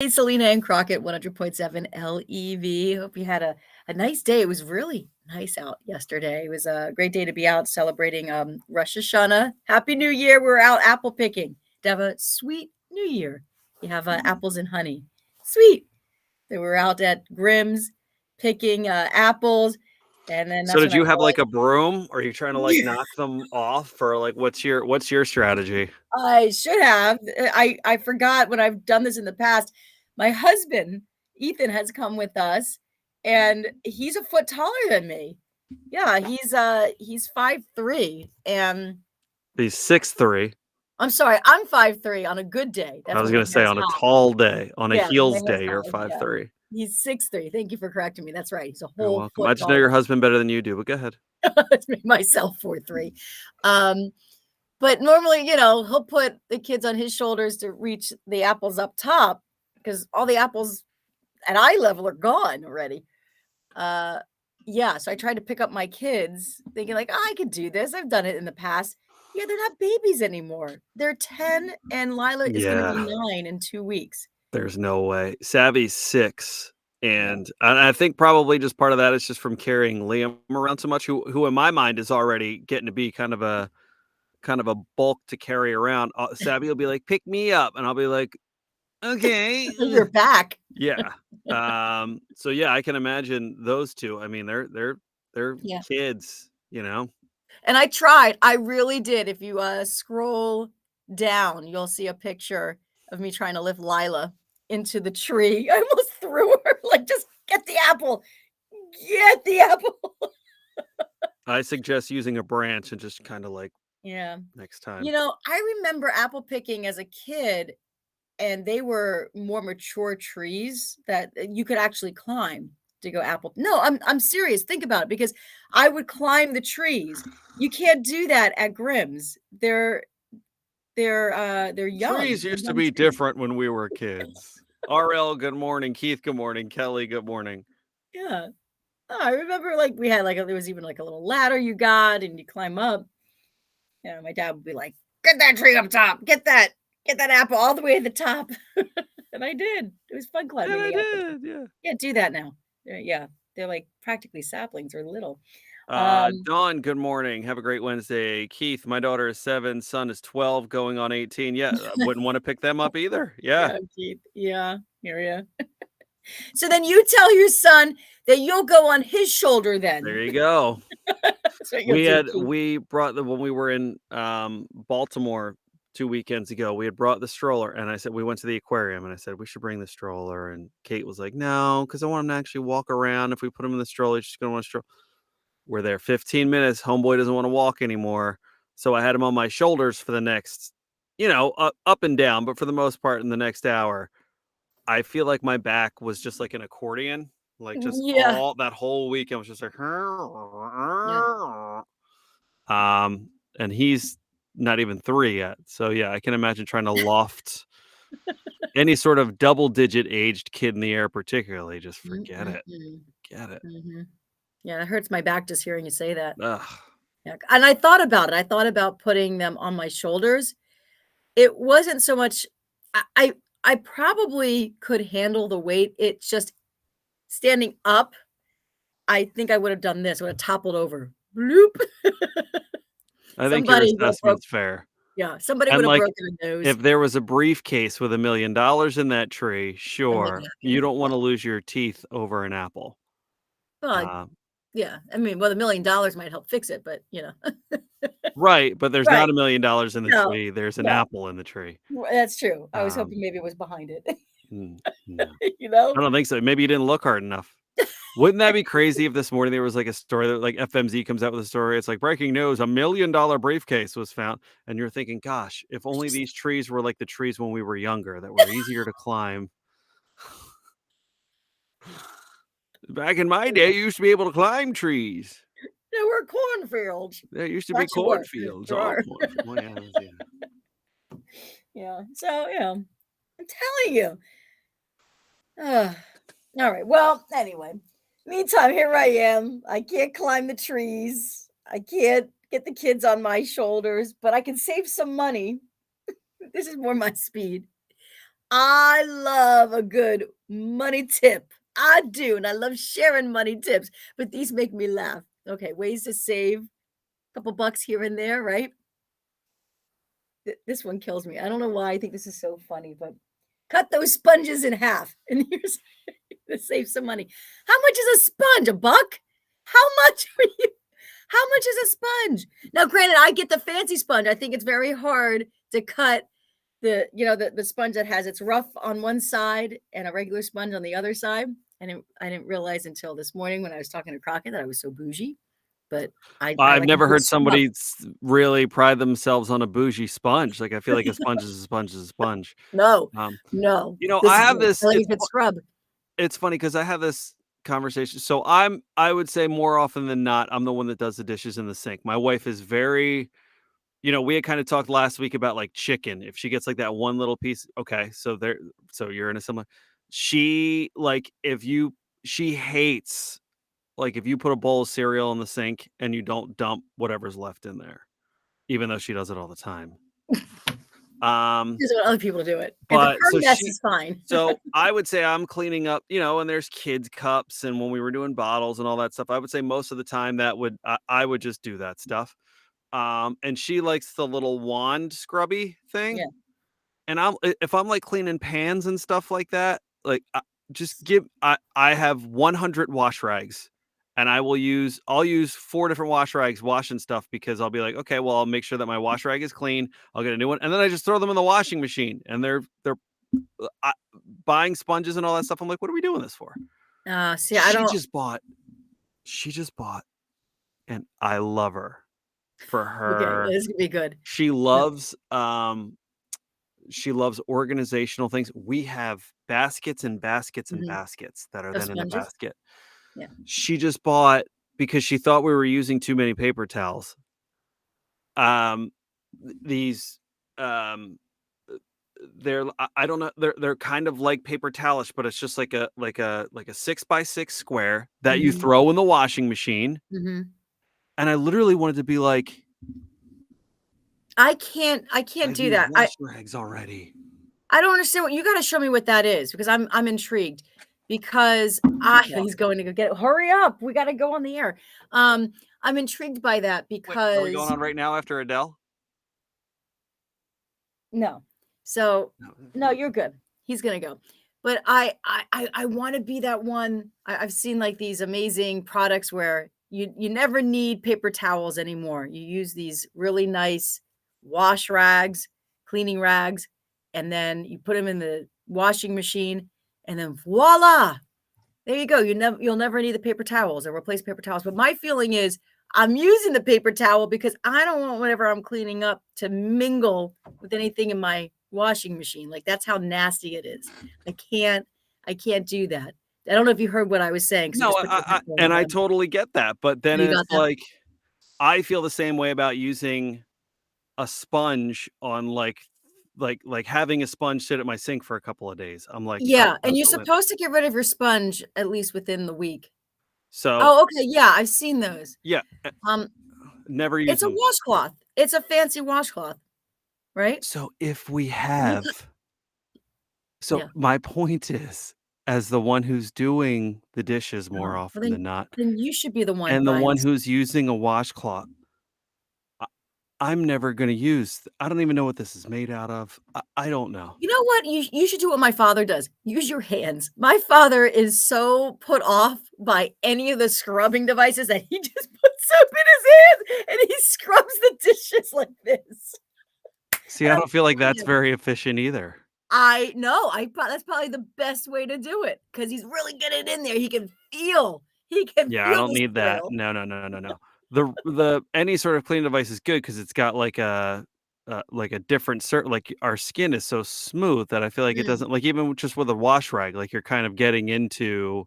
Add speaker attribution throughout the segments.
Speaker 1: Hey, Selena and Crockett, 100.7 LEV. Hope you had a nice day. It was really nice out yesterday. It was a great day to be out celebrating Rosh Hashanah. Happy New Year. We're out apple picking to have a sweet New Year. You have apples and honey. Sweet. So we're out at Grimm's picking apples. And then
Speaker 2: So
Speaker 1: that's
Speaker 2: did
Speaker 1: when I
Speaker 2: you have like
Speaker 1: realized
Speaker 2: a broom? Or are you trying to like knock them off? Or like what's your strategy?
Speaker 1: I should have. I forgot when I've done this in the past. My husband, Ethan, has come with us, and he's a foot taller than me. Yeah, he's 5'3", and
Speaker 2: He's 6'3".
Speaker 1: I'm sorry, I'm 5'3" on a good day.
Speaker 2: I
Speaker 1: That's
Speaker 2: was
Speaker 1: when my
Speaker 2: gonna say
Speaker 1: hair's
Speaker 2: on a
Speaker 1: hot.
Speaker 2: tall day, on a
Speaker 1: Yeah, when my
Speaker 2: heels
Speaker 1: hair's
Speaker 2: day, you're
Speaker 1: hot. Yeah,
Speaker 2: 5'3".
Speaker 1: he's 6'3". Thank you for correcting me. That's right. He's a
Speaker 2: You're
Speaker 1: whole
Speaker 2: welcome.
Speaker 1: foot
Speaker 2: I just know
Speaker 1: taller.
Speaker 2: your husband better than you do, but go ahead.
Speaker 1: It's me myself 4'3". But normally, he'll put the kids on his shoulders to reach the apples up top because all the apples at eye level are gone already. Yeah, so I tried to pick up my kids thinking like, I could do this. I've done it in the past. Yeah, they're not babies anymore. They're 10 and Lila is going to be
Speaker 2: Yeah,
Speaker 1: 9 in 2 weeks.
Speaker 2: there's no way. Savvy's 6.
Speaker 1: Yeah.
Speaker 2: And I think probably just part of that is just from carrying Liam around so much, who in my mind is already getting to be kind of a bulk to carry around. Savvy will be like, "Pick me up," and I'll be like, "Okay."
Speaker 1: You're back.
Speaker 2: Yeah. So yeah, I can imagine those two. I mean, they're
Speaker 1: Yeah.
Speaker 2: kids, you know.
Speaker 1: And I tried. I really did. If you scroll down, you'll see a picture of me trying to lift Lila into the tree. I almost threw her like, just get the apple. Get the apple.
Speaker 2: I suggest using a branch and just kind of like
Speaker 1: Yeah.
Speaker 2: next time.
Speaker 1: I remember apple picking as a kid, and they were more mature trees that you could actually climb to go apple. No, I'm serious. Think about it, because I would climb the trees. You can't do that at Grimm's. They're young.
Speaker 2: Trees
Speaker 1: They're
Speaker 2: used to
Speaker 1: young
Speaker 2: be
Speaker 1: trees.
Speaker 2: different when we were kids. RL, good morning. Keith, good morning. Kelly, good morning.
Speaker 1: Yeah. Oh, I remember like we had there was even like a little ladder you got and you climb up. Yeah, my dad would be like, "Get that tree up top. Get that apple all the way to the top." And I did. It was fun
Speaker 2: And
Speaker 1: climbing
Speaker 2: I
Speaker 1: the apple tree.
Speaker 2: did, yeah.
Speaker 1: Can't do that now. Yeah, they're like practically saplings or little. Um,
Speaker 2: Dawn, good morning. Have a great Wednesday. Keith, my daughter is 7, son is 12, going on 18. Yeah, I wouldn't want to pick them up either. Yeah.
Speaker 1: yeah, Keith. Yeah, hear ya. So then you tell your son that you'll go on his shoulder then.
Speaker 2: There you go.
Speaker 1: That's what you'll do, Keith.
Speaker 2: We brought the when we were in Baltimore 2 weekends ago, we had brought the stroller, and I said we went to the aquarium, and I said we should bring the stroller, and Kate was like, "No, because I want him to actually walk around. If we put him in the stroller, he's just gonna want to stroll." We're there 15 minutes. Homeboy doesn't want to walk anymore, so I had him on my shoulders for the next, up and down, but for the most part, in the next hour, I feel like my back was just like an accordion, like just
Speaker 1: Yeah.
Speaker 2: all that whole weekend was just like,
Speaker 1: Yeah.
Speaker 2: and he's not even 3 yet. So yeah, I can imagine trying to loft any sort of double-digit aged kid in the air, particularly. Just forget it.
Speaker 1: Mm-mm-mm.
Speaker 2: Get it.
Speaker 1: Mhm. Yeah, it hurts my back just hearing you say that.
Speaker 2: Ugh.
Speaker 1: Yeah, and I thought about it. I thought about putting them on my shoulders. It wasn't so much I probably could handle the weight. It's just standing up, I think I would have done this, would have toppled over. Bloop.
Speaker 2: I think your
Speaker 1: Somebody would have broke
Speaker 2: assessment's fair.
Speaker 1: somebody would
Speaker 2: And
Speaker 1: have
Speaker 2: like,
Speaker 1: broken a nose.
Speaker 2: if there was a briefcase with $1,000,000 in that tree,
Speaker 1: I maybe
Speaker 2: sure,
Speaker 1: not
Speaker 2: you
Speaker 1: gonna
Speaker 2: don't
Speaker 1: yeah.
Speaker 2: wanna lose your teeth over an apple.
Speaker 1: Well,
Speaker 2: Um,
Speaker 1: yeah. I mean, well, $1,000,000 might help fix it, but,
Speaker 2: right, but there's not
Speaker 1: Right.
Speaker 2: $1,000,000 in the
Speaker 1: No,
Speaker 2: tree, there's an
Speaker 1: no.
Speaker 2: apple in the tree.
Speaker 1: That's true. I was hoping
Speaker 2: Um,
Speaker 1: maybe it was behind it.
Speaker 2: no.
Speaker 1: You know?
Speaker 2: I don't think so. Maybe you didn't look hard enough. Wouldn't that be crazy if this morning there was like a story that like FMZ comes out with a story? It's like breaking news: $1,000,000 briefcase was found, and you're thinking, "Gosh, if only these trees were like the trees when we were younger, that were easier to climb." Back in my day, you used to be able to climb trees.
Speaker 1: There were cornfields.
Speaker 2: There used to be
Speaker 1: Actually were.
Speaker 2: cornfields,
Speaker 1: There
Speaker 2: all
Speaker 1: are.
Speaker 2: cornfields. Oh, yeah, yeah.
Speaker 1: Yeah. So, I'm telling you. Ugh. All right. Well, anyway, meantime, here I am. I can't climb the trees. I can't get the kids on my shoulders, but I can save some money. This is more my speed. I love a good money tip. I do, and I love sharing money tips, but these make me laugh. Okay, ways to save a couple bucks here and there, right? This one kills me. I don't know why I think this is so funny, but cut those sponges in half, and here's to save some money. How much is a sponge? A buck? How much are you? How much is a sponge? Now, granted, I get the fancy sponge. I think it's very hard to cut the sponge that has its rough on one side and a regular sponge on the other side. I didn't realize until this morning when I was talking to Crockett that I was so bougie. But I
Speaker 2: I've
Speaker 1: like a
Speaker 2: never
Speaker 1: good
Speaker 2: heard
Speaker 1: scrub.
Speaker 2: somebody really pride themselves on a bougie sponge. Like, I feel like a sponge is a sponge is a sponge.
Speaker 1: No,
Speaker 2: Um,
Speaker 1: no,
Speaker 2: I
Speaker 1: this is
Speaker 2: have
Speaker 1: good. I
Speaker 2: this.
Speaker 1: like a good scrub.
Speaker 2: It's funny because I have this conversation. So I would say more often than not, I'm the one that does the dishes in the sink. My wife is very, we had kind of talked last week about like chicken. If she gets like that one little piece, okay, so you're in a similar. She like if you she hates like if you put a bowl of cereal in the sink and you don't dump whatever's left in there, even though she does it all the time. Um,
Speaker 1: Just want other people to do it. And
Speaker 2: but
Speaker 1: her mess is fine.
Speaker 2: so I would say I'm cleaning up, and there's kids cups and when we were doing bottles and all that stuff, I would say most of the time I would just do that stuff. And she likes the little wand scrubby thing.
Speaker 1: Yeah.
Speaker 2: And if I'm like cleaning pans and stuff like that, like I have 100 wash rags and I'll use 4 different wash rags washing stuff because I'll be like, okay, well, I'll make sure that my wash rag is clean. I'll get a new one. And then I just throw them in the washing machine and they're buying sponges and all that stuff. I'm like, what are we doing this for?
Speaker 1: See, I don't.
Speaker 2: She just bought, and I love her for
Speaker 1: Okay,
Speaker 2: her.
Speaker 1: this is gonna be good.
Speaker 2: She
Speaker 1: Yeah.
Speaker 2: loves organizational things. We have baskets and baskets and
Speaker 1: Mhm.
Speaker 2: baskets that are
Speaker 1: Of
Speaker 2: then in a
Speaker 1: sponges?
Speaker 2: basket.
Speaker 1: Yeah.
Speaker 2: She just bought because she thought we were using too many paper towels. These um I don't know, they're kind of like paper towelish, but it's just like a 6x6 square that you
Speaker 1: Mhm.
Speaker 2: throw in the washing machine.
Speaker 1: Mhm.
Speaker 2: And I literally wanted to be like,
Speaker 1: I can't
Speaker 2: I've
Speaker 1: do
Speaker 2: used
Speaker 1: that.
Speaker 2: wash rags already.
Speaker 1: I don't understand what you gotta show me what that is because I'm intrigued because
Speaker 2: Well,
Speaker 1: he's going to go get it. Hurry up. We gotta go on the air. I'm intrigued by that
Speaker 2: wait, are we going
Speaker 1: because
Speaker 2: on right now after Adele?
Speaker 1: no. So
Speaker 2: No.
Speaker 1: no, you're good. He's gonna go. But I want to be that one. I've seen like these amazing products where you never need paper towels anymore. You use these really nice wash rags, cleaning rags, and then you put them in the washing machine, and then voila, there you go. You'll never need the paper towels or replace paper towels. But my feeling is I'm using the paper towel because I don't want whatever I'm cleaning up to mingle with anything in my washing machine. Like that's how nasty it is. I can't I can't do that. I don't know if you heard what I was saying because you
Speaker 2: No,
Speaker 1: just put your
Speaker 2: and
Speaker 1: headphones
Speaker 2: I
Speaker 1: on.
Speaker 2: totally get that, but then
Speaker 1: You got
Speaker 2: it's
Speaker 1: that?
Speaker 2: like I feel the same way about using a sponge on like having a sponge sit at my sink for a couple of days. I'm like, oh,
Speaker 1: Yeah, and
Speaker 2: that's
Speaker 1: you're
Speaker 2: the limit.
Speaker 1: supposed to get rid of your sponge at least within the week.
Speaker 2: So
Speaker 1: Oh, okay, yeah, I've seen those.
Speaker 2: yeah,
Speaker 1: Um,
Speaker 2: never use
Speaker 1: it's a
Speaker 2: them.
Speaker 1: washcloth. It's a fancy washcloth, right?
Speaker 2: So if we
Speaker 1: You put
Speaker 2: have, so
Speaker 1: Yeah.
Speaker 2: my point is, as the one who's doing the dishes more
Speaker 1: Oh, well
Speaker 2: often
Speaker 1: then
Speaker 2: than not,
Speaker 1: then you should be the one
Speaker 2: and the
Speaker 1: buying
Speaker 2: one
Speaker 1: this.
Speaker 2: who's using a washcloth, I, I'm never gonna use. I don't even know what this is made out of. I don't know.
Speaker 1: You know what? You should do what my father does. Use your hands. My father is so put off by any of the scrubbing devices that he just puts soap in his hands and he scrubs the dishes like this.
Speaker 2: See,
Speaker 1: And
Speaker 2: I
Speaker 1: I'm
Speaker 2: don't feel like
Speaker 1: telling
Speaker 2: that's
Speaker 1: you,
Speaker 2: very efficient either.
Speaker 1: I know. That's probably the best way to do it because he's really getting in there. He can feel
Speaker 2: Yeah, I don't
Speaker 1: the
Speaker 2: need that.
Speaker 1: soil.
Speaker 2: No, no, no, no, no, no. The any sort of cleaning device is good because it's got like a different like our skin is so smooth that I feel like it
Speaker 1: Mm.
Speaker 2: doesn't like even just with a wash rag, like you're kind of getting into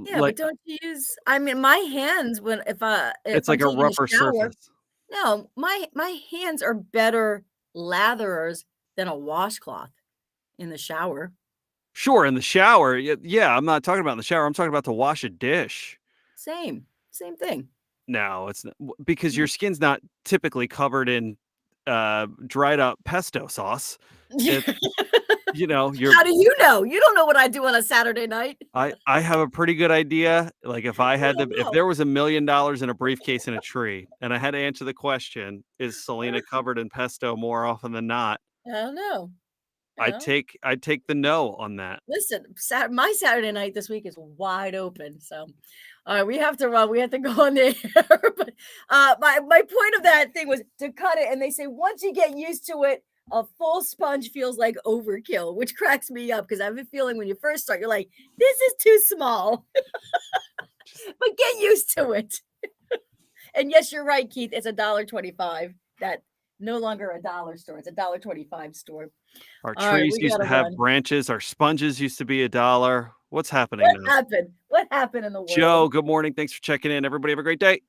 Speaker 1: Yeah, but
Speaker 2: like
Speaker 1: don't you use I mean, my hands when if
Speaker 2: it's
Speaker 1: I'm
Speaker 2: like a
Speaker 1: taking a
Speaker 2: rougher
Speaker 1: shower.
Speaker 2: surface.
Speaker 1: No, my hands are better latherers than a washcloth in the shower.
Speaker 2: Sure, in the shower, yeah, I'm not talking about in the shower. I'm talking about to wash a dish.
Speaker 1: Same thing.
Speaker 2: No, it's not because
Speaker 1: Yeah.
Speaker 2: your skin's not typically covered in dried up pesto sauce. It's, you're
Speaker 1: How do you know? You don't know what I do on a Saturday night.
Speaker 2: I have a pretty good idea. Like if I
Speaker 1: I
Speaker 2: had to
Speaker 1: don't
Speaker 2: if
Speaker 1: know.
Speaker 2: there was $1,000,000 in a briefcase in a tree and I had to answer the question, is Selena covered in pesto more often than not?
Speaker 1: I don't know. You
Speaker 2: I'd
Speaker 1: know?
Speaker 2: take the no on that.
Speaker 1: Listen, my Saturday night this week is wide open. So, we have to run. We have to go on the air. But my point of that thing was to cut it, and they say once you get used to it, a full sponge feels like overkill, which cracks me up because I have a feeling when you first start, you're like, this is too small, but get used to it. And yes, you're right, Keith. It's $1.25. That no longer a dollar store. It's $1.25 store.
Speaker 2: Our
Speaker 1: All right,
Speaker 2: trees
Speaker 1: we
Speaker 2: used
Speaker 1: gotta
Speaker 2: to have
Speaker 1: run.
Speaker 2: branches, our sponges used to be $1. What's happening
Speaker 1: What
Speaker 2: now?
Speaker 1: happened? What happened in the world?
Speaker 2: Joe, good morning. Thanks for checking in. Everybody have a great day.